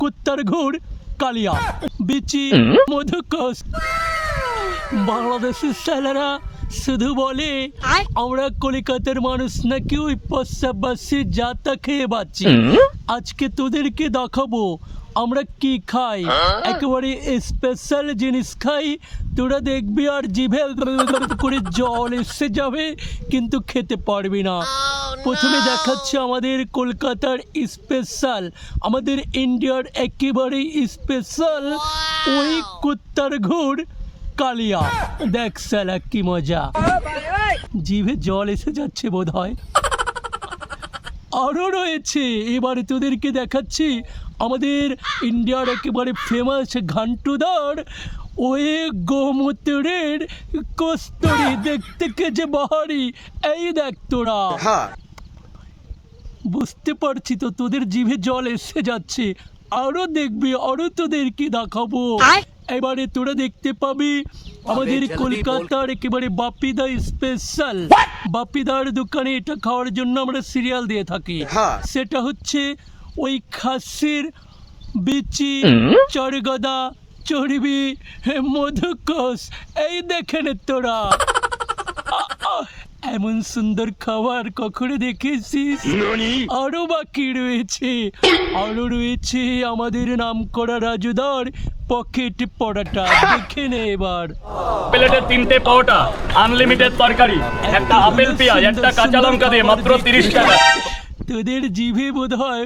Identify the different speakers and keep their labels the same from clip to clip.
Speaker 1: কুত্তার ঘুর কালিয়া বিচি মধুকস। বাংলাদেশের ছেলেরা শুধু বলে আমরা কলিকাতার মানুষ নাকি ওই পাশাপাশি জাতা খেয়ে বাঁচি। আজকে তোদেরকে দেখাবো আমরা কি খাই, একেবারে স্পেশাল জিনিস খাই। তোরা দেখবি আর জিভে করে জল এসে যাবে, কিন্তু খেতে পারবি না। প্রথমে দেখাচ্ছে আমাদের কলকাতার স্পেশাল, আমাদের ইন্ডিয়ার একেবারে স্পেশাল ওই কুত্তার ঘুর কালিয়া। দেখ সালা কি মজা, জিভে জল এসে যাচ্ছে বোধ হয়। আরও রয়েছে, এবারে তোদেরকে দেখাচ্ছি আমাদের ইন্ডিয়ার একেবারে ফেমাস ঘান্টুদার ওই গোমূত্রের কস্তুরি, দেখতে কে যে বাহারি। এই দেখ তোরা, বুঝতে পারছি তো তোদের জিভে জল এসে যাচ্ছে। আরো দেখবি, আরো তোদেরকে দেখাবো। এবারে তোরা দেখতে পাবি আমাদের কলকাতার একেবারে বাপিদা স্পেশাল। বাপিদার দোকানে এটা খাওয়ার জন্য আমরা সিরিয়াল দিয়ে থাকি। সেটা হচ্ছে ওই খাসির বিচি, চরগদা, চর্বি, মধুকস। এই দেখেন তোরা, এমন সুন্দর খাবার কখনো দেখেছিস? আরো বাকি রয়েছে, আরো রয়েছে আমাদের নাম করা রাজুদার পকেট পরোটা। দেখে নে এবার।
Speaker 2: প্লেটে 3টে পরোটা, আনলিমিটেড তরকারি, একটা আপেল পেঁয়াজ, একটা কাঁচা লঙ্কা দিয়ে মাত্র 30 টাকা।
Speaker 1: তোদের জিভে বোধ হয়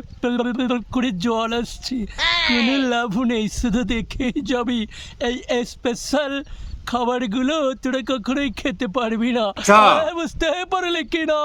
Speaker 1: করে জল আসছে, কোনো লাভ নেই, শুধু দেখেই যাবি। এই স্পেশাল খাবারগুলো তোরা কখনোই খেতে পারবি না। বুঝতে পারলে কিনা?